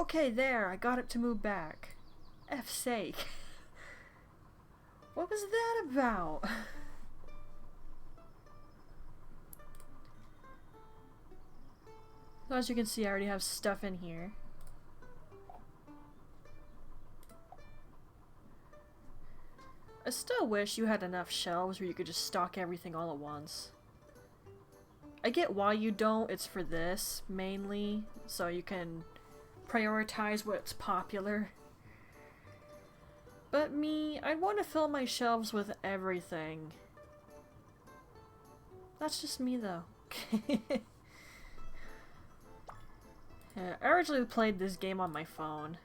Okay, there, I got it to move back. F's sake. What was that about? So as you can see, I already have stuff in here. I still wish you had enough shelves where you could just stock everything all at once. I get why you don't, it's for this, mainly, so you can prioritize what's popular. But me, I'd want to fill my shelves with everything. That's just me though. Yeah, I originally played this game on my phone.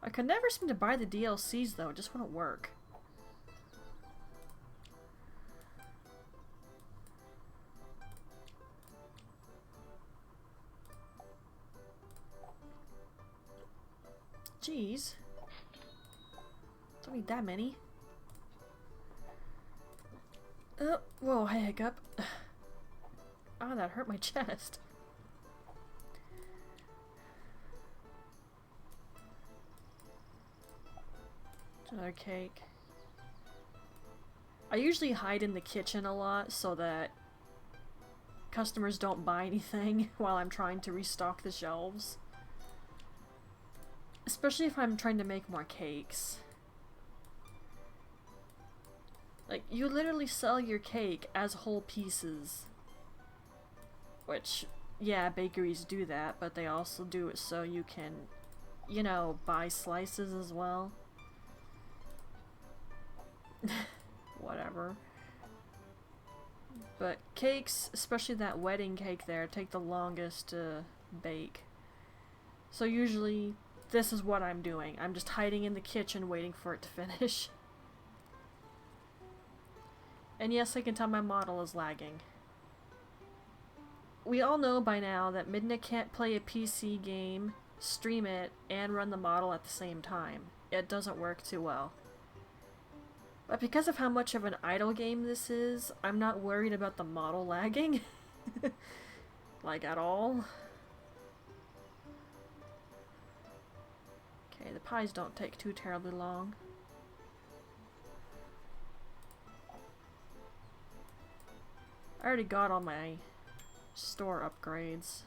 I could never seem to buy the DLCs though, it just wouldn't work. Jeez. Don't need that many. Whoa, hey, hiccup. Ah, that hurt my chest. Another cake. I usually hide in the kitchen a lot so that customers don't buy anything while I'm trying to restock the shelves. Especially if I'm trying to make more cakes. Like, you literally sell your cake as whole pieces. Which, yeah, bakeries do that, but they also do it so you can, you know, buy slices as well. Whatever. But cakes, especially that wedding cake there, take the longest to bake. So usually, this is what I'm doing. I'm just hiding in the kitchen waiting for it to finish. And yes, I can tell my model is lagging. We all know by now that Midna can't play a PC game, stream it, and run the model at the same time. It doesn't work too well. But because of how much of an idle game this is, I'm not worried about the model lagging. Like, at all. Okay, the pies don't take too terribly long. I already got all my store upgrades.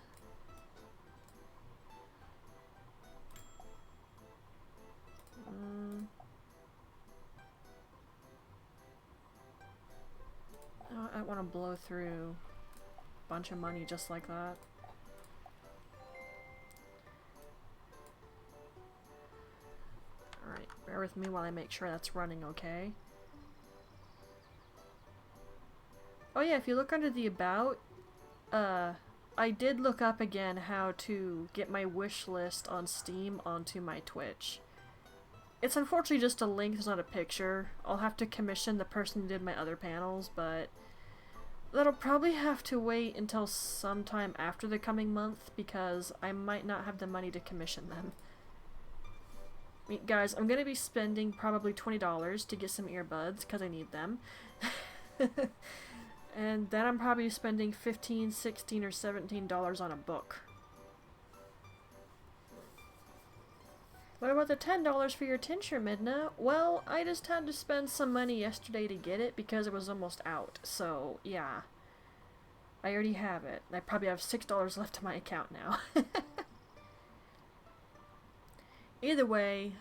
I don't want to blow through a bunch of money just like that. Alright, bear with me while I make sure that's running okay. Oh yeah, if you look under the about, I did look up again how to get my wish list on Steam onto my Twitch. It's unfortunately just a link, there's not a picture. I'll have to commission the person who did my other panels, but that'll probably have to wait until sometime after the coming month because I might not have the money to commission them. I mean, guys, I'm gonna be spending probably $20 to get some earbuds because I need them. And then I'm probably spending $15, $16, or $17 on a book. What about the $10 for your tincture, Midna? Well, I just had to spend some money yesterday to get it because it was almost out, so yeah. I already have it. I probably have $6 left in my account now. Either way,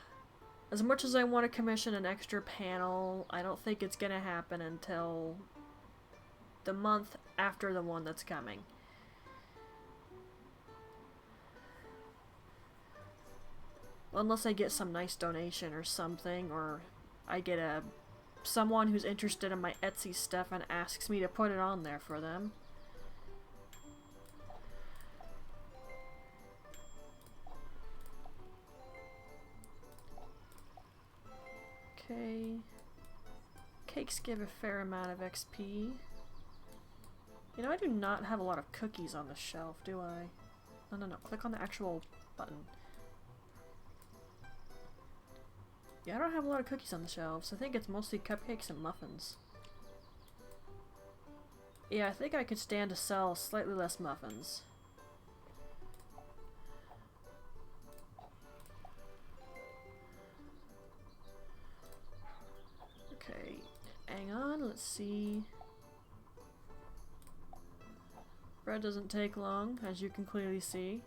as much as I want to commission an extra panel, I don't think it's gonna happen until the month after the one that's coming. Unless I get some nice donation or something, or I get someone who's interested in my Etsy stuff and asks me to put it on there for them. Okay. Cakes give a fair amount of XP. You know, I do not have a lot of cookies on the shelf, do I? No. Click on the actual button. Yeah, I don't have a lot of cookies on the shelves. I think it's mostly cupcakes and muffins. Yeah, I think I could stand to sell slightly less muffins. Hang on, let's see. Bread doesn't take long, as you can clearly see.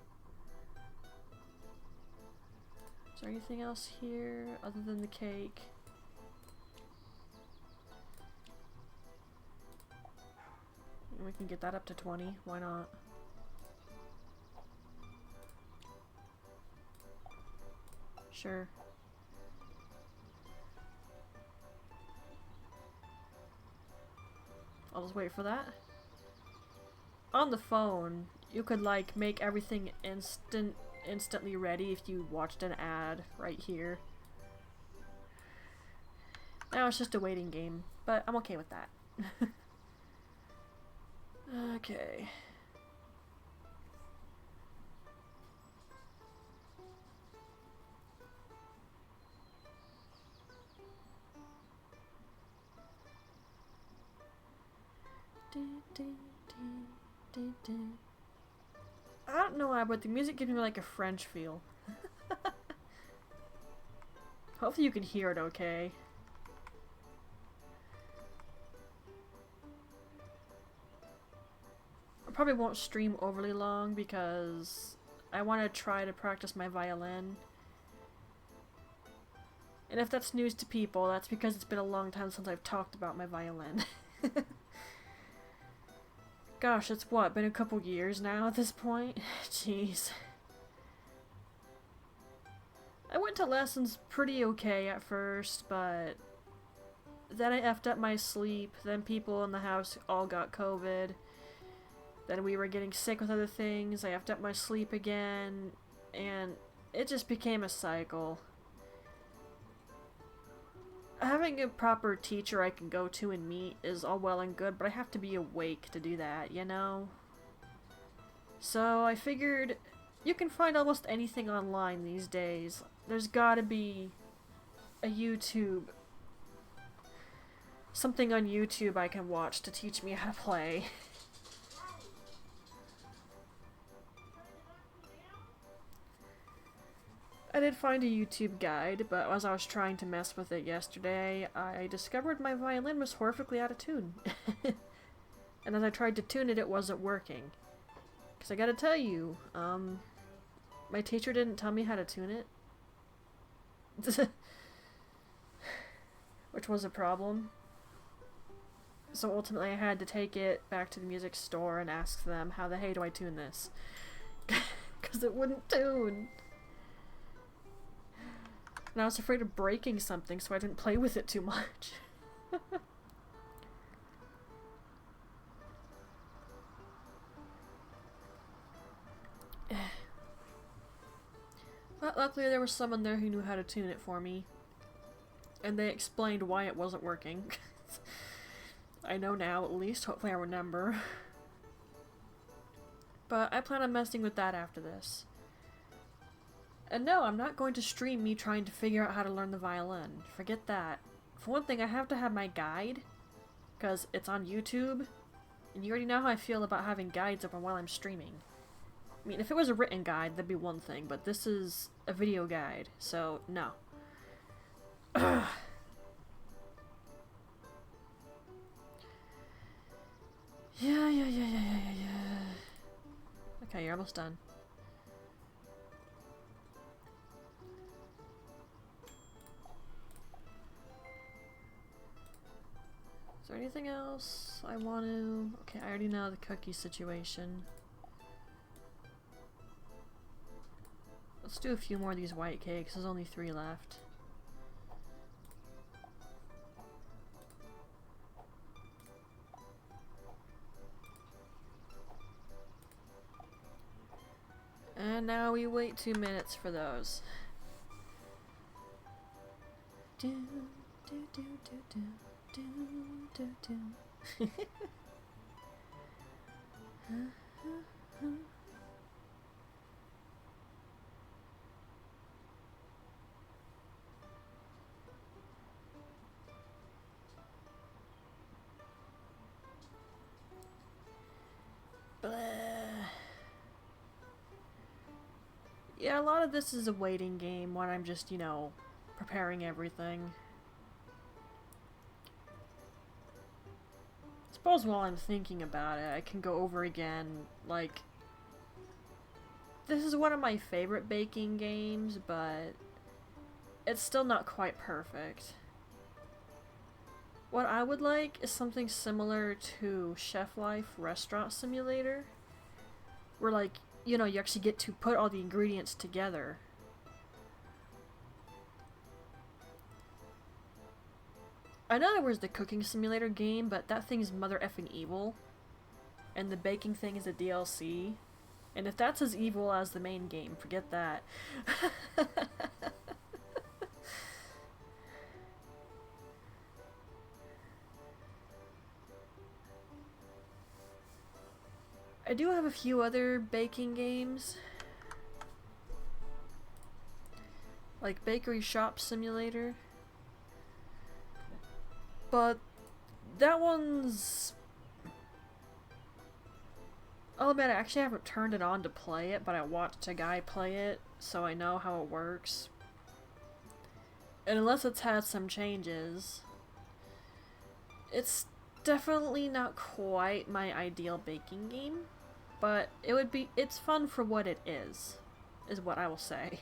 Is there anything else here other than the cake? We can get that up to 20, why not? Sure. I'll just wait for that. On the phone, you could like make everything instantly ready if you watched an ad right here. Now it's just a waiting game, but I'm okay with that. Okay. I don't know why, but the music gives me like a French feel. Hopefully you can hear it okay. I probably won't stream overly long because I want to try to practice my violin. And if that's news to people, that's because it's been a long time since I've talked about my violin. Gosh, it's what, been a couple years now at this point? Jeez. I went to lessons pretty okay at first, but then I effed up my sleep, then people in the house all got COVID, then we were getting sick with other things, I effed up my sleep again, and it just became a cycle. Having a proper teacher I can go to and meet is all well and good, but I have to be awake to do that, you know? So I figured you can find almost anything online these days. There's gotta be a YouTube... something on YouTube I can watch to teach me how to play. I did find a YouTube guide, but as I was trying to mess with it yesterday, I discovered my violin was horrifically out of tune. And as I tried to tune it, it wasn't working. Because I gotta tell you, my teacher didn't tell me how to tune it. Which was a problem. So ultimately I had to take it back to the music store and ask them, how the hey do I tune this? Because it wouldn't tune. And I was afraid of breaking something, so I didn't play with it too much. But luckily there was someone there who knew how to tune it for me. And they explained why it wasn't working. I know now, at least. Hopefully I remember. But I plan on messing with that after this. And no, I'm not going to stream me trying to figure out how to learn the violin. Forget that. For one thing, I have to have my guide, because it's on YouTube, and you already know how I feel about having guides open while I'm streaming. I mean, if it was a written guide, that'd be one thing, but this is a video guide, so no. Yeah. Okay, you're almost done. Is there anything else I want to... Okay, I already know the cookie situation. Let's do a few more of these white cakes. There's only 3 left. And now we wait 2 minutes for those. Do, do, do, do, do. Do, do, do. Yeah, a lot of this is a waiting game when I'm just, you know, preparing everything. suppose while I'm thinking about it, I can go over again, like, this is one of my favorite baking games, but it's still not quite perfect. What I would like is something similar to Chef Life Restaurant Simulator, where, like, you know, you actually get to put all the ingredients together. I know there was the Cooking Simulator game, but that thing's mother effing evil. And the baking thing is a DLC. And if that's as evil as the main game, forget that. I do have a few other baking games. Like Bakery Shop Simulator. But that one's... I'll admit I actually haven't turned it on to play it, but I watched a guy play it, so I know how it works. And unless it's had some changes, it's definitely not quite my ideal baking game, but it's fun for what it is what I will say.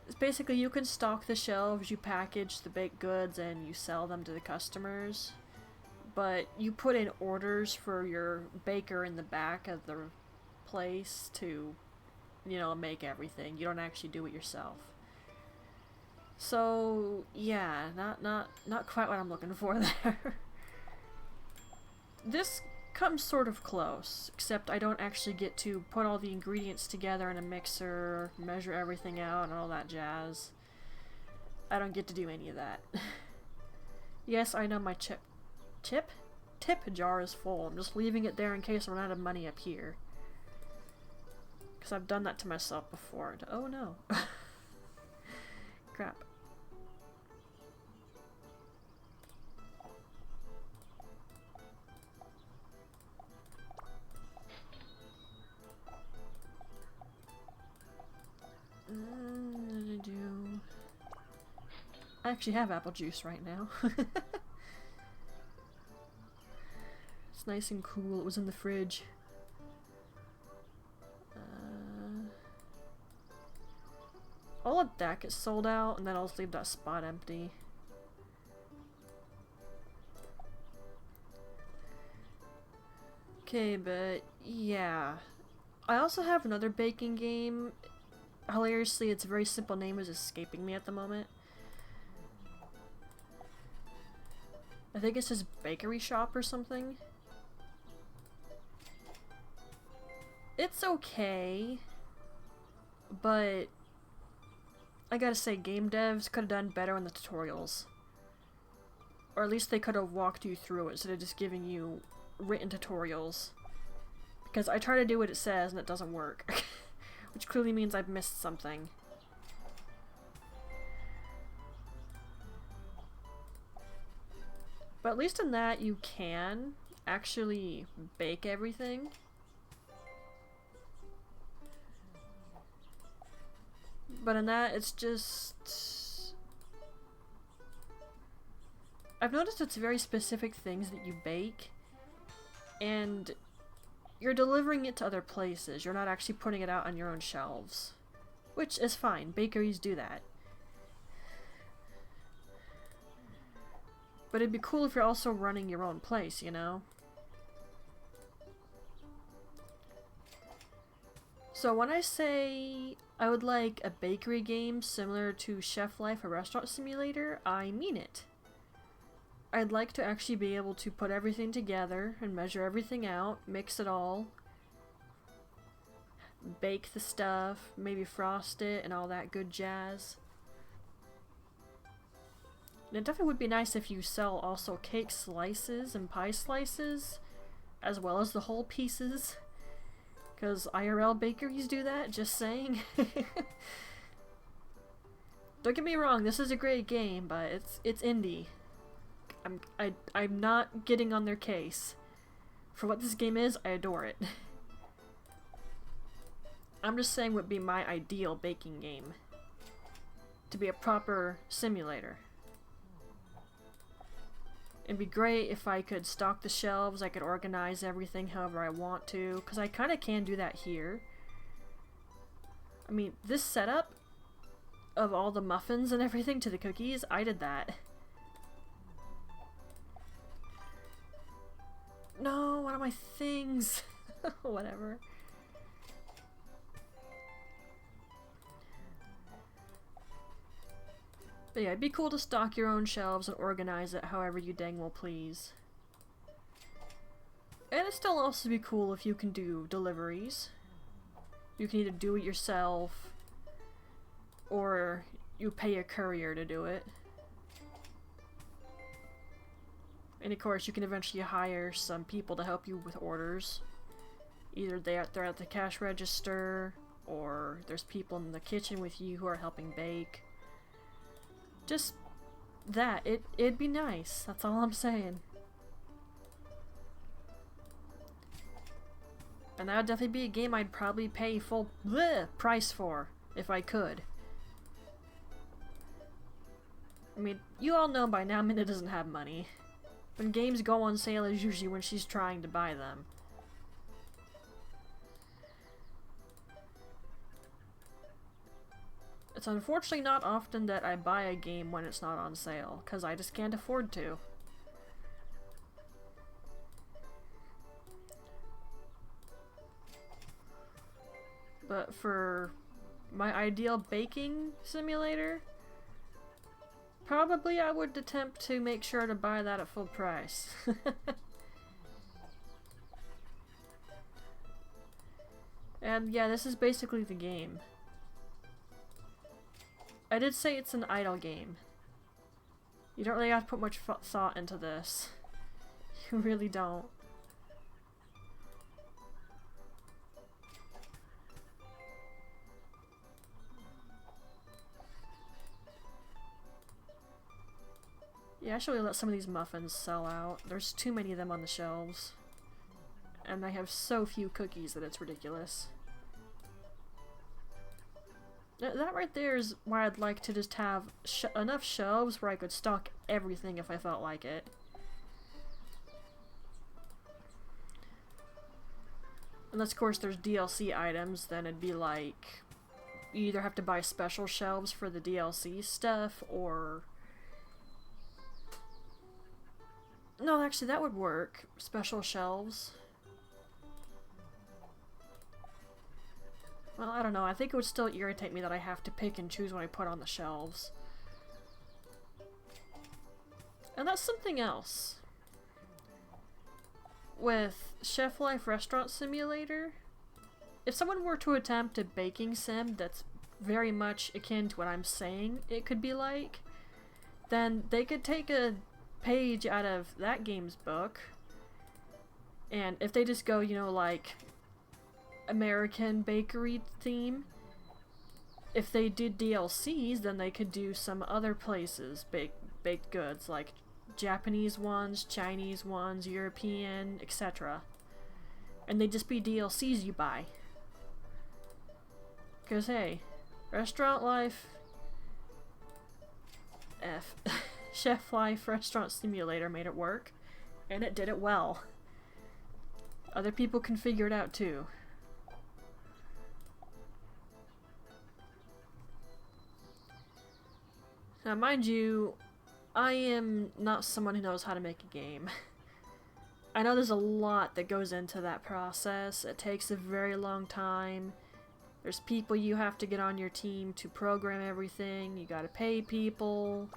It's basically you can stock the shelves, you package the baked goods, and you sell them to the customers. But you put in orders for your baker in the back of the place to, you know, make everything. You don't actually do it yourself. So, yeah, not quite what I'm looking for there. This comes sort of close, except I don't actually get to put all the ingredients together in a mixer, measure everything out, and all that jazz. I don't get to do any of that. Yes, I know my tip jar is full. I'm just leaving it there in case I run out of money up here. Because I've done that to myself before. Oh no. Crap. I actually have apple juice right now. It's nice and cool. It was in the fridge. I'll let that get sold out, and then I'll just leave that spot empty. Okay, but yeah. I also have another baking game. Hilariously, its very simple name is escaping me at the moment. I think it says Bakery Shop or something. It's okay, but I gotta say, game devs could have done better on the tutorials. Or at least they could have walked you through it instead of just giving you written tutorials. Because I try to do what it says and it doesn't work. Which clearly means I've missed something. But at least in that you can actually bake everything. But in that it's just... I've noticed it's very specific things that you bake, and you're delivering it to other places. You're not actually putting it out on your own shelves. Which is fine. Bakeries do that. But it'd be cool if you're also running your own place, you know? So when I say I would like a bakery game similar to Chef Life, a restaurant simulator, I mean it. I'd like to actually be able to put everything together and measure everything out, mix it all, bake the stuff, maybe frost it and all that good jazz. And it definitely would be nice if you sell also cake slices and pie slices, as well as the whole pieces. Because IRL bakeries do that, just saying. Don't get me wrong, this is a great game, but it's indie. I'm not getting on their case. For what this game is, I adore it. I'm just saying what would be my ideal baking game. To be a proper simulator. It'd be great if I could stock the shelves, I could organize everything however I want to, because I kind of can do that here. I mean, this setup of all the muffins and everything to the cookies, I did that. No, one of my things. Whatever. But yeah, it'd be cool to stock your own shelves and organize it however you dang well please. And it'd still also be cool if you can do deliveries. You can either do it yourself, or you pay a courier to do it. And of course, you can eventually hire some people to help you with orders. Either they're at the cash register, or there's people in the kitchen with you who are helping bake. Just that. It'd be nice. That's all I'm saying. And that would definitely be a game I'd probably pay full price for, if I could. I mean, you all know by now Minna doesn't have money. When games go on sale is usually when she's trying to buy them. It's unfortunately not often that I buy a game when it's not on sale, because I just can't afford to. But for my ideal baking simulator, probably I would attempt to make sure to buy that at full price. And yeah, this is basically the game. I did say it's an idle game. You don't really have to put much thought into this. You really don't. Yeah, I should really let some of these muffins sell out. There's too many of them on the shelves. And I have so few cookies that it's ridiculous. That right there is why I'd like to just have enough shelves where I could stock everything if I felt like it. Unless, of course, there's DLC items, then it'd be like, you either have to buy special shelves for the DLC stuff, or... No, actually, that would work. Special shelves. Well, I don't know. I think it would still irritate me that I have to pick and choose when I put on the shelves. And that's something else. With Chef Life Restaurant Simulator, if someone were to attempt a baking sim that's very much akin to what I'm saying it could be like, then they could take a page out of that game's book, and if they just go, you know, like American bakery theme, if they did DLCs, then they could do some other places baked goods, like Japanese ones, Chinese ones, European, etc. And they'd just be DLCs you buy. Because hey, Restaurant Life Chef Life Restaurant Simulator made it work, and it did it well. Other people can figure it out too. Now, mind you, I am not someone who knows how to make a game. I know there's a lot that goes into that process. It takes a very long time. There's people you have to get on your team to program everything. You gotta pay people.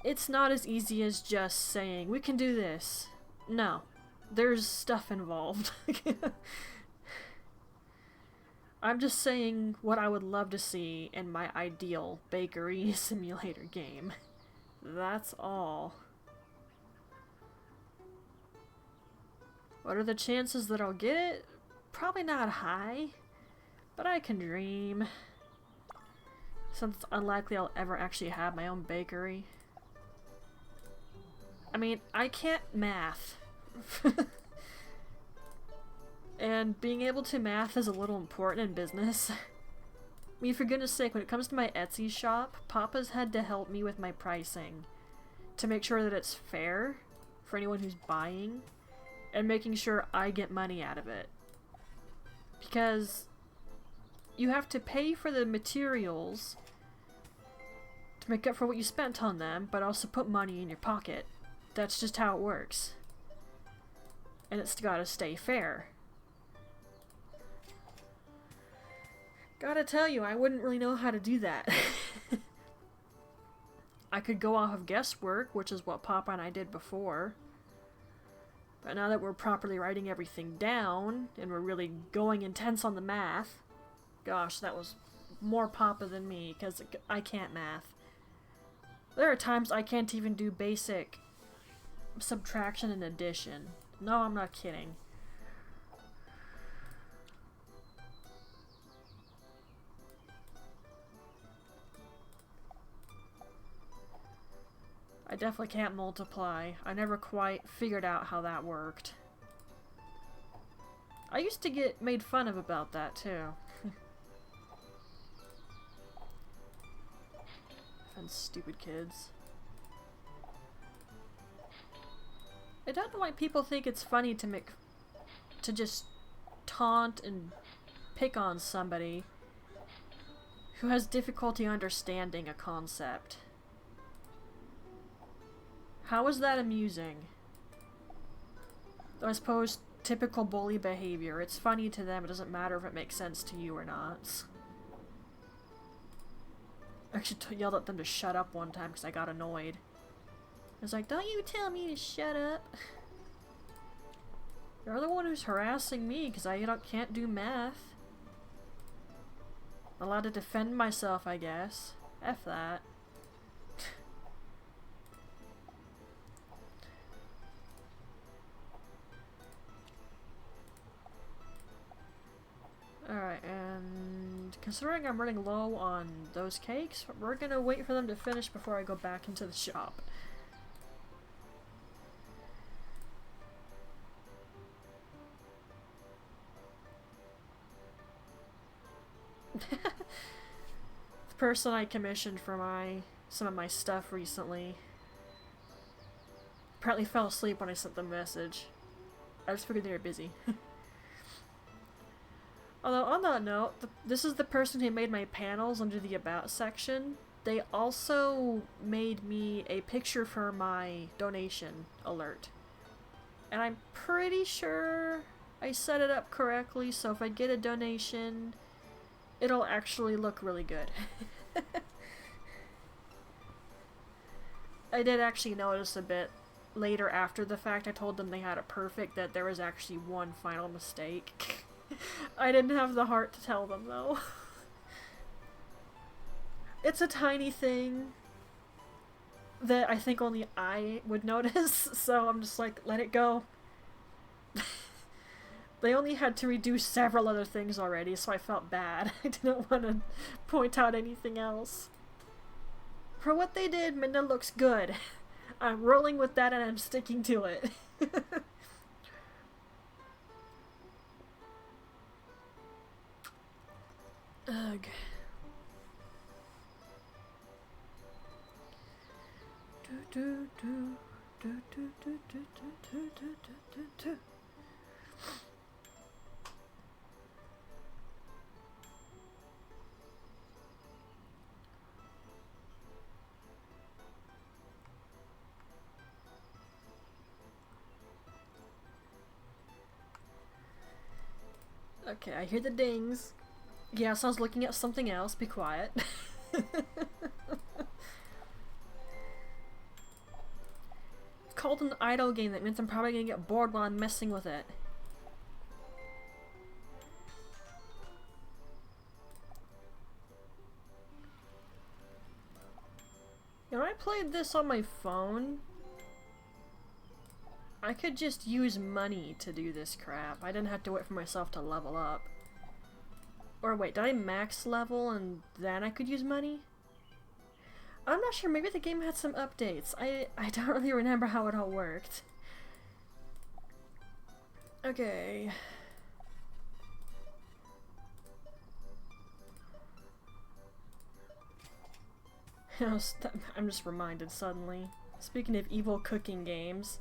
It's not as easy as just saying, we can do this. No. There's stuff involved. I'm just saying what I would love to see in my ideal bakery simulator game. That's all. What are the chances that I'll get it? Probably not high, but I can dream. Since it's unlikely I'll ever actually have my own bakery. I mean, I can't math. And being able to math is a little important in business. I mean, for goodness sake, when it comes to my Etsy shop, Papa's had to help me with my pricing. to make sure that it's fair for anyone who's buying, and making sure I get money out of it. Because you have to pay for the materials to make up for what you spent on them, but also put money in your pocket. That's just how it works. And it's gotta stay fair. Gotta tell you, I wouldn't really know how to do that. I could go off of guesswork, which is what Papa and I did before. But now that we're properly writing everything down, and we're really going intense on the math, gosh, that was more Papa than me, because I can't math. There are times I can't even do basic subtraction and addition. No, I'm not kidding. I definitely can't multiply. I never quite figured out how that worked. I used to get made fun of about that too. And stupid kids. I don't know why people think it's funny to just taunt and pick on somebody who has difficulty understanding a concept. How is that amusing? I suppose typical bully behavior. It's funny to them, it doesn't matter if it makes sense to you or not. I actually yelled at them to shut up one time because I got annoyed. I was like, don't you tell me to shut up. You're the one who's harassing me because I can't do math. I'm allowed to defend myself, I guess. F that. Alright, and considering I'm running low on those cakes, we're gonna wait for them to finish before I go back into the shop. The person I commissioned for some of my stuff recently apparently fell asleep when I sent them a message. I just figured they were busy. Although, on that note, this is the person who made my panels under the About section. They also made me a picture for my donation alert. And I'm pretty sure I set it up correctly, so if I get a donation, it'll actually look really good. I did actually notice a bit later after the fact. I told them they had it perfect, that there was actually one final mistake. I didn't have the heart to tell them, though. It's a tiny thing that I think only I would notice, so I'm just like, let it go. They only had to redo several other things already, so I felt bad. I didn't want to point out anything else. For what they did, Minda looks good. I'm rolling with that and I'm sticking to it. Ugh. Okay, I hear the dings. Yes, I was looking at something else. Be quiet. It's called an idle game. That means I'm probably gonna get bored while I'm messing with it. You know, I played this on my phone. I could just use money to do this crap. I didn't have to wait for myself to level up. Or wait, did I max level and then I could use money? I'm not sure, maybe the game had some updates. I don't really remember how it all worked. Okay. I'm just reminded suddenly. Speaking of evil cooking games,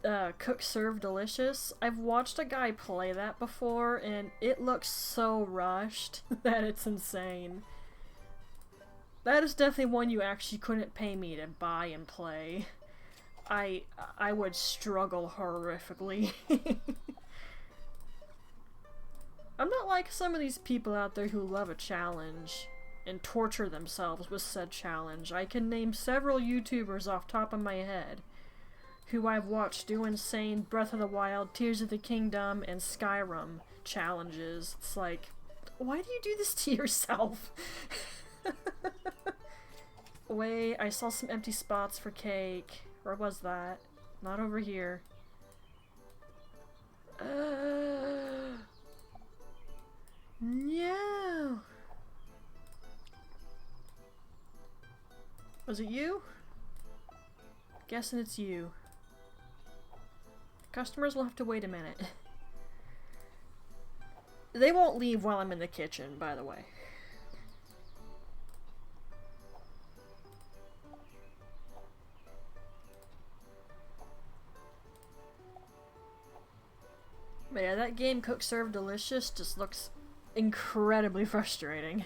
Cook Serve Delicious. I've watched a guy play that before, and it looks so rushed that it's insane. That is definitely one you actually couldn't pay me to buy and play. I would struggle horrifically. I'm not like some of these people out there who love a challenge and torture themselves with said challenge. I can name several YouTubers off top of my head who I've watched do insane Breath of the Wild, Tears of the Kingdom, and Skyrim challenges. It's like, why do you do this to yourself? Wait, I saw some empty spots for cake. Where was that? Not over here. No! Was it you? Guessing it's you. Customers will have to wait a minute. They won't leave while I'm in the kitchen, by the way. But yeah, that game, Cook Serve Delicious, just looks incredibly frustrating.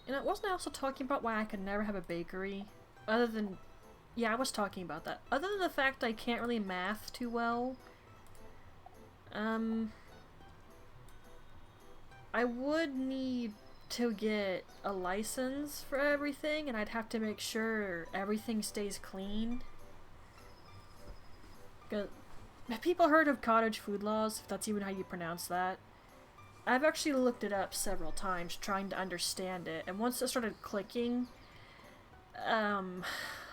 And wasn't I also talking about why I could never have a bakery? Other than... Yeah, I was talking about that. Other than the fact I can't really math too well. I would need to get a license for everything, and I'd have to make sure everything stays clean. Have people heard of cottage food laws, if that's even how you pronounce that? I've actually looked it up several times trying to understand it, and once it started clicking,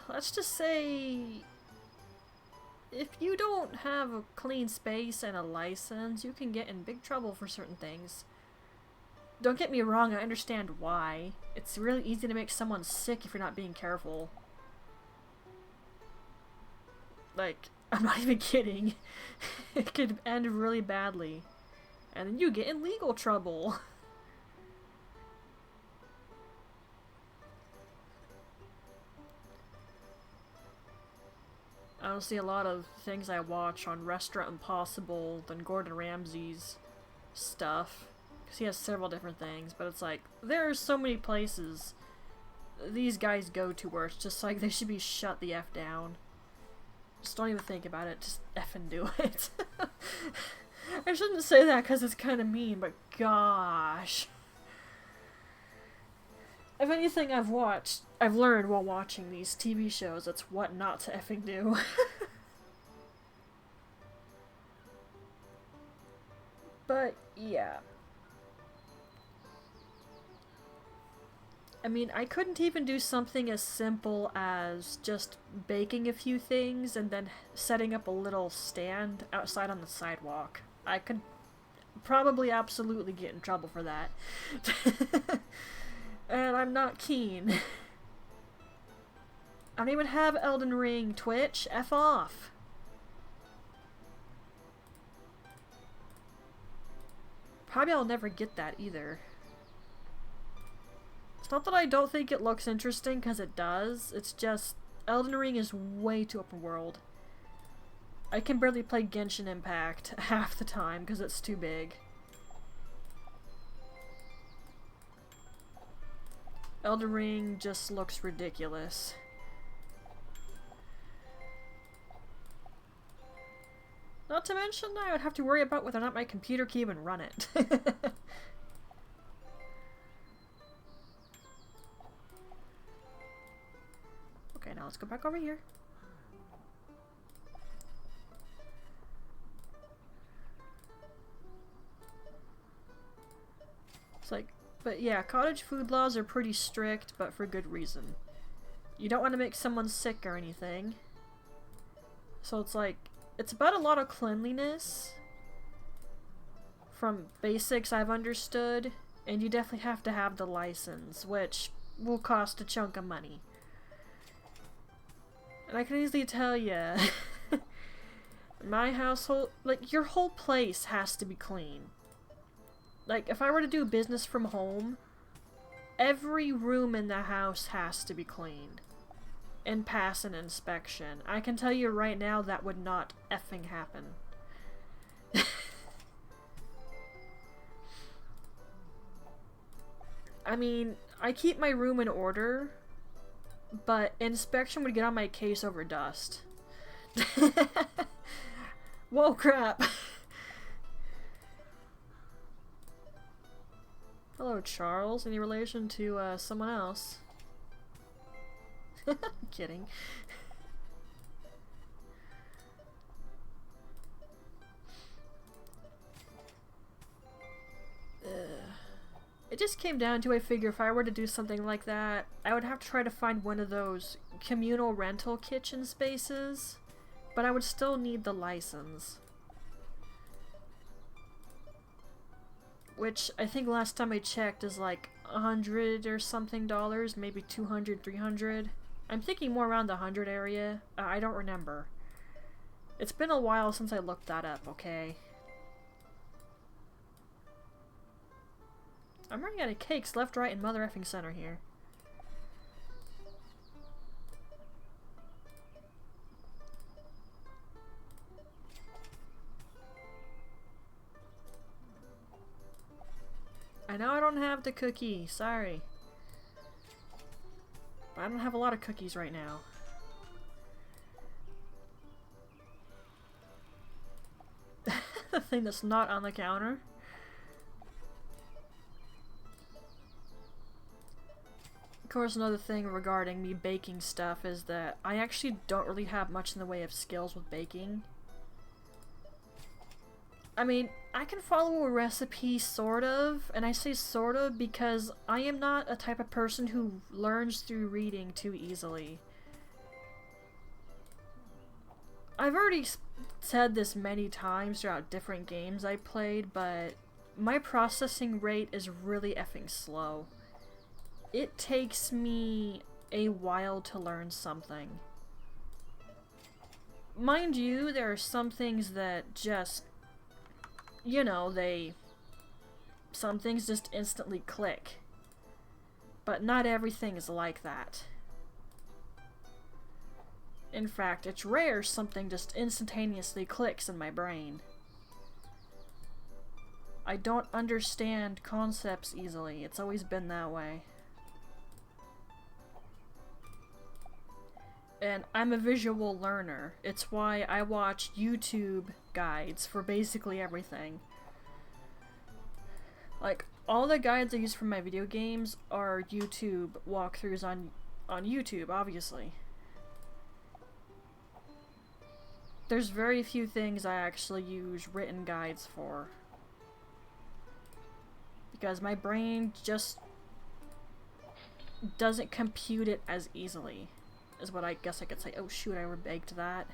let's just say if you don't have a clean space and a license, you can get in big trouble for certain things. Don't get me wrong, I understand why. It's really easy to make someone sick if you're not being careful. Like, I'm not even kidding. It could end really badly. And then you get in legal trouble. I don't see a lot of things I watch on Restaurant Impossible than Gordon Ramsay's stuff. Because he has several different things, but it's like, there are so many places these guys go to where it's just like they should be shut the F down. Just don't even think about it, just effing do it. I shouldn't say that because it's kind of mean, but gosh. If anything I've learned while watching these TV shows, it's what not to effing do. But, yeah. I mean, I couldn't even do something as simple as just baking a few things and then setting up a little stand outside on the sidewalk. I could probably absolutely get in trouble for that. And I'm not keen. I don't even have Elden Ring Twitch. F off. Probably I'll never get that either. It's not that I don't think it looks interesting, because it does. It's just, Elden Ring is way too open world. I can barely play Genshin Impact half the time, because it's too big. Elden Ring just looks ridiculous. Not to mention, I would have to worry about whether or not my computer can even run it. Okay, now let's go back over here. It's like, but yeah, cottage food laws are pretty strict, but for good reason. You don't want to make someone sick or anything. So it's like, it's about a lot of cleanliness. From basics I've understood, and you definitely have to have the license, which will cost a chunk of money. And I can easily tell you, my household, like, your whole place has to be clean. Like, if I were to do business from home, every room in the house has to be cleaned and pass an inspection. I can tell you right now that would not effing happen. I mean, I keep my room in order, but inspection would get on my case over dust. Whoa, crap. Hello, Charles. Any relation to someone else? I'm kidding. It just came down to, I figure if I were to do something like that, I would have to try to find one of those communal rental kitchen spaces, but I would still need the license. Which I think last time I checked is like $100 or something dollars, maybe 200, 300. I'm thinking more around the 100 area. I don't remember. It's been a while since I looked that up, okay? I'm running out of cakes left, right, and mother effing center here. I know I don't have the cookie, sorry. But I don't have a lot of cookies right now. The thing that's not on the counter. Of course, another thing regarding me baking stuff is that I actually don't really have much in the way of skills with baking. I mean, I can follow a recipe, sort of, and I say sort of because I am not a type of person who learns through reading too easily. I've already said this many times throughout different games I played, but my processing rate is really effing slow. It takes me a while to learn something. Mind you, there are some things that just, you know, some things just instantly click. But not everything is like that. In fact, it's rare something just instantaneously clicks in my brain. I don't understand concepts easily. It's always been that way. And I'm a visual learner. It's why I watch YouTube guides for basically everything. Like, all the guides I use for my video games are YouTube walkthroughs on YouTube, obviously. There's very few things I actually use written guides for. Because my brain just doesn't compute it as easily. Is what I guess I could say. Oh shoot, I baked that.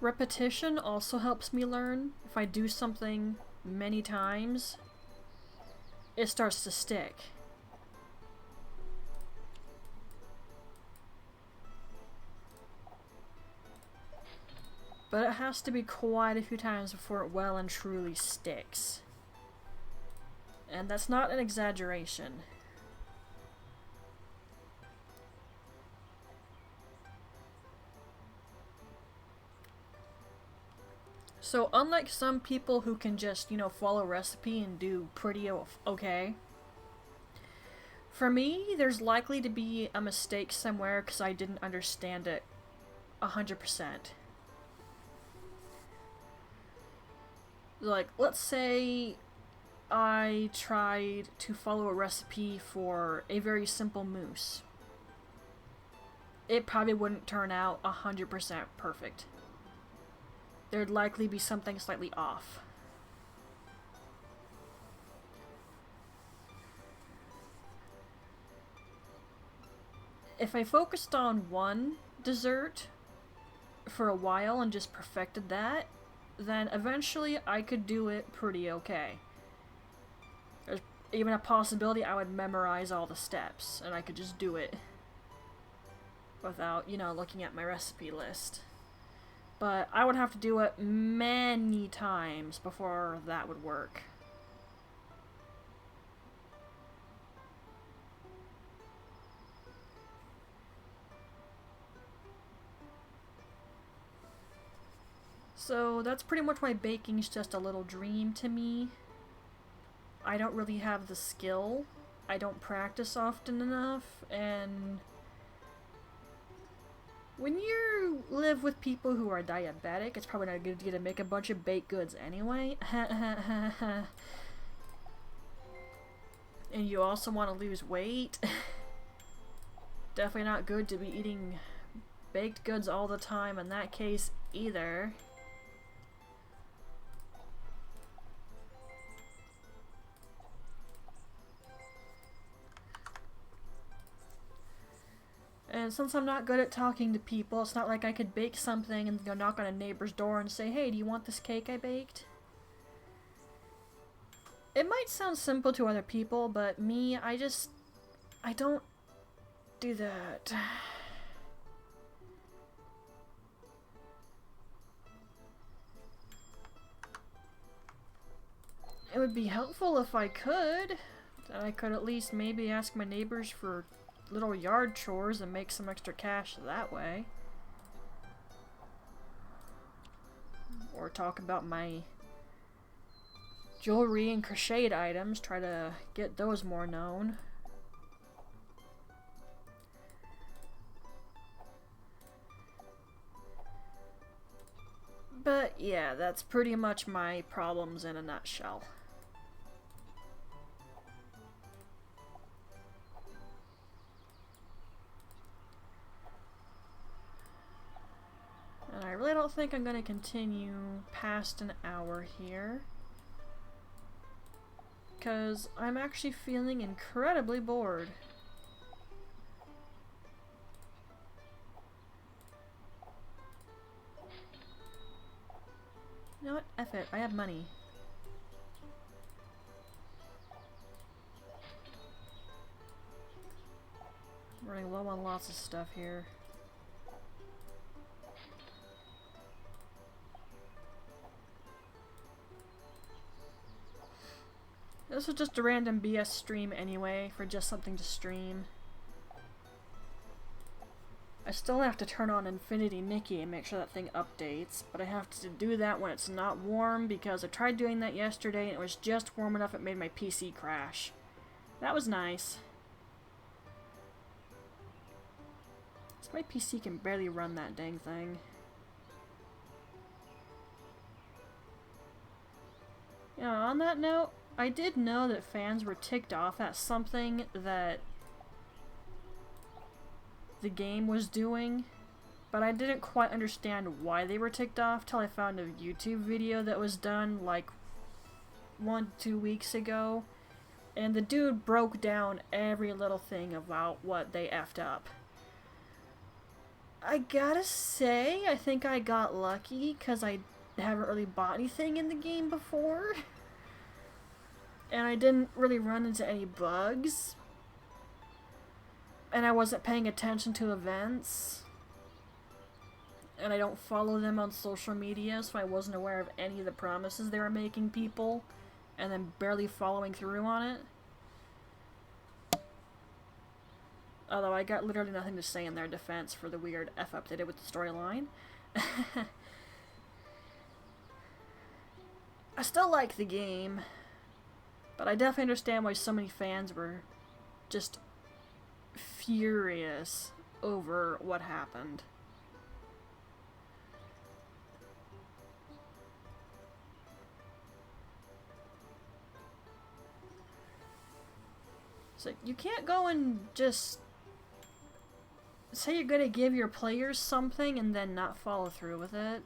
Repetition also helps me learn. If I do something many times, it starts to stick. But it has to be quite a few times before it well and truly sticks. And that's not an exaggeration. So unlike some people who can just, you know, follow a recipe and do pretty okay, for me, there's likely to be a mistake somewhere because I didn't understand it 100%. Like, let's say I tried to follow a recipe for a very simple mousse. It probably wouldn't turn out 100% perfect. There'd likely be something slightly off. If I focused on one dessert for a while and just perfected that, then eventually I could do it pretty okay. There's even a possibility I would memorize all the steps, and I could just do it without, you know, looking at my recipe list. But I would have to do it many times before that would work. So that's pretty much why baking's just a little dream to me. I don't really have the skill. I don't practice often enough, and when you live with people who are diabetic, it's probably not a good idea to make a bunch of baked goods anyway. And you also want to lose weight. Definitely not good to be eating baked goods all the time in that case either. And since I'm not good at talking to people, it's not like I could bake something and go knock on a neighbor's door and say, hey, do you want this cake I baked? It might sound simple to other people, but me, I don't do that. It would be helpful if I could. Then I could at least maybe ask my neighbors for little yard chores and make some extra cash that way. Or talk about my jewelry and crocheted items, try to get those more known. But yeah, that's pretty much my problems in a nutshell. And I really don't think I'm going to continue past an hour here, because I'm actually feeling incredibly bored. You know what? F it. I have money. I'm running low on lots of stuff here. This was just a random BS stream anyway, for just something to stream. I still have to turn on Infinity Nikki and make sure that thing updates, but I have to do that when it's not warm, because I tried doing that yesterday and it was just warm enough it made my PC crash. That was nice. So my PC can barely run that dang thing. You know, on that note, I did know that fans were ticked off at something that the game was doing, but I didn't quite understand why they were ticked off till I found a YouTube video that was done like 1-2 weeks ago, and the dude broke down every little thing about what they effed up. I gotta say, I think I got lucky because I haven't really bought anything in the game before. And I didn't really run into any bugs. And I wasn't paying attention to events. And I don't follow them on social media, so I wasn't aware of any of the promises they were making people, and then barely following through on it. Although I got literally nothing to say in their defense for the weird F-up they did with the storyline. I still like the game, but I definitely understand why so many fans were just furious over what happened. So you can't go and just say you're gonna give your players something and then not follow through with it.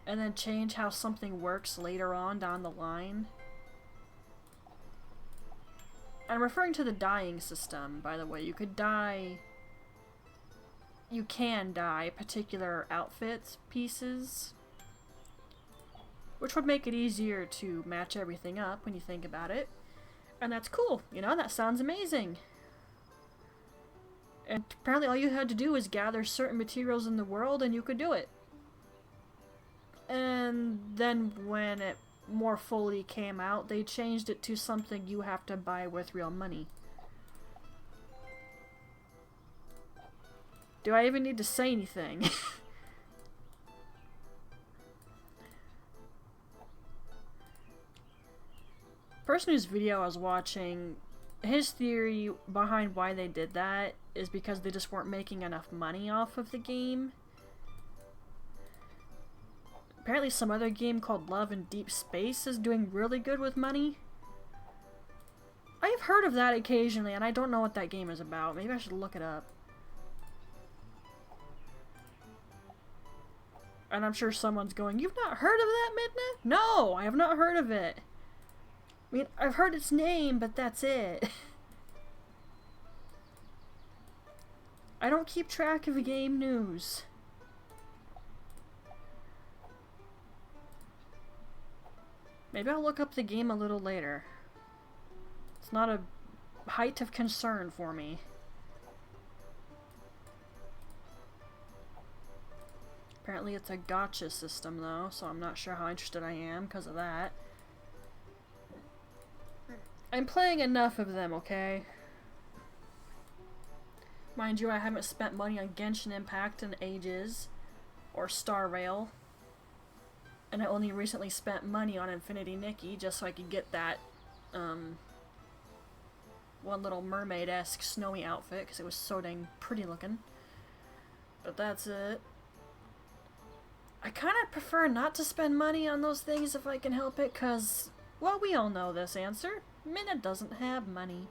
And then change how something works later on down the line. I'm referring to the dyeing system, by the way. You could dye... You can dye particular outfits pieces, which would make it easier to match everything up when you think about it. And that's cool, you know, that sounds amazing. And apparently all you had to do was gather certain materials in the world and you could do it. And then when it more fully came out, they changed it to something you have to buy with real money. Do I even need to say anything? Person whose video I was watching, his theory behind why they did that is because they just weren't making enough money off of the game. Apparently some other game called Love in Deep Space is doing really good with money. I've heard of that occasionally, and I don't know what that game is about. Maybe I should look it up. And I'm sure someone's going, "You've not heard of that, Midna?" No, I have not heard of it. I mean, I've heard its name, but that's it. I don't keep track of game news. Maybe I'll look up the game a little later. It's not a height of concern for me. Apparently it's a gacha system though, so I'm not sure how interested I am because of that. I'm playing enough of them, okay? Mind you, I haven't spent money on Genshin Impact in ages, or Star Rail. And I only recently spent money on Infinity Nikki just so I could get that, one little mermaid-esque snowy outfit, because it was so dang pretty looking. But that's it. I kind of prefer not to spend money on those things if I can help it, because, well, we all know this answer. Minna doesn't have money.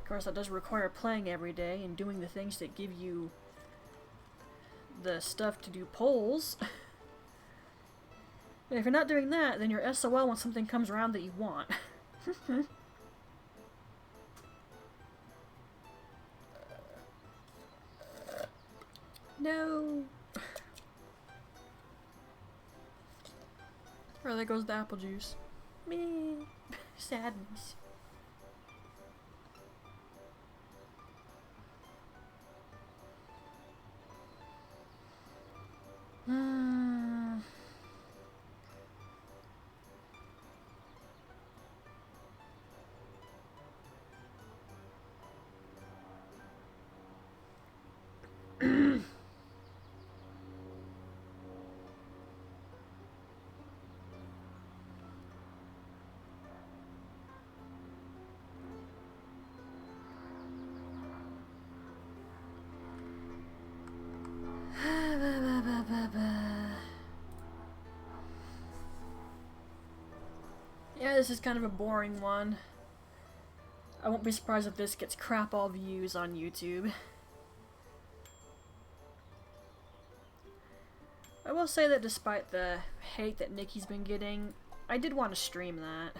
Of course, that does require playing every day and doing the things that give you the stuff to do polls. And if you're not doing that, then you're SOL when something comes around that you want. No. Oh, there goes the apple juice. Meh. Sadness. Yeah, this is kind of a boring one. I won't be surprised if this gets crap all views on YouTube. I will say that despite the hate that Nikki's been getting, I did want to stream that.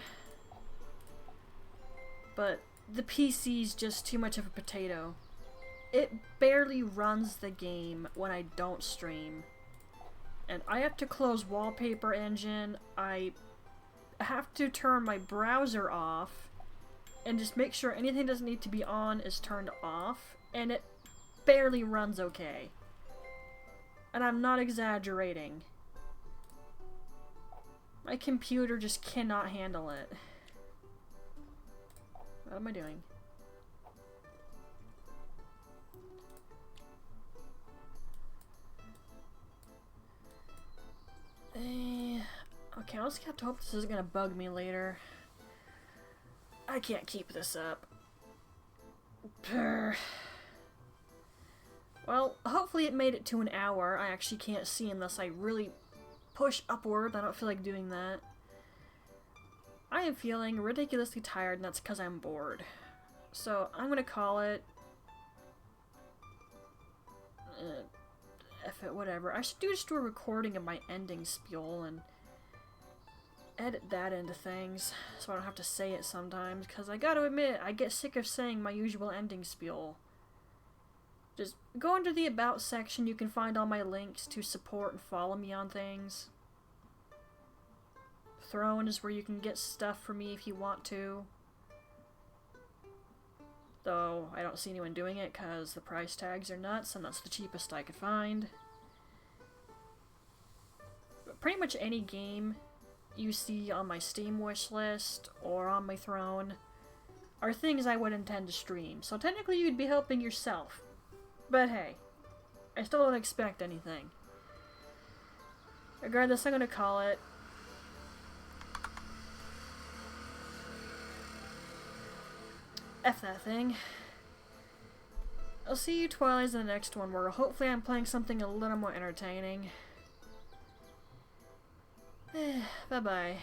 But the PC's just too much of a potato. It barely runs the game when I don't stream. And I have to close Wallpaper Engine, I have to turn my browser off, and just make sure anything that doesn't need to be on is turned off, and it barely runs okay. And I'm not exaggerating. My computer just cannot handle it. What am I doing? Okay, I'll just have to hope this isn't gonna bug me later. I can't keep this up. Purr. Well, hopefully it made it to an hour. I actually can't see unless I really push upward. I don't feel like doing that. I am feeling ridiculously tired, and that's because I'm bored. So, I'm gonna call it... F it, whatever. I should just do a recording of my ending spiel and edit that into things so I don't have to say it sometimes, because I gotta admit, I get sick of saying my usual ending spiel. Just go into the About section, you can find all my links to support and follow me on things. Throne is where you can get stuff from me if you want to. Though I don't see anyone doing it because the price tags are nuts and that's the cheapest I could find. But pretty much any game you see on my Steam wishlist or on my throne are things I would intend to stream. So technically you'd be helping yourself. But hey, I still don't expect anything. Regardless, I'm gonna call it. F that thing. I'll see you Twilight in the next one where hopefully I'm playing something a little more entertaining. Bye bye.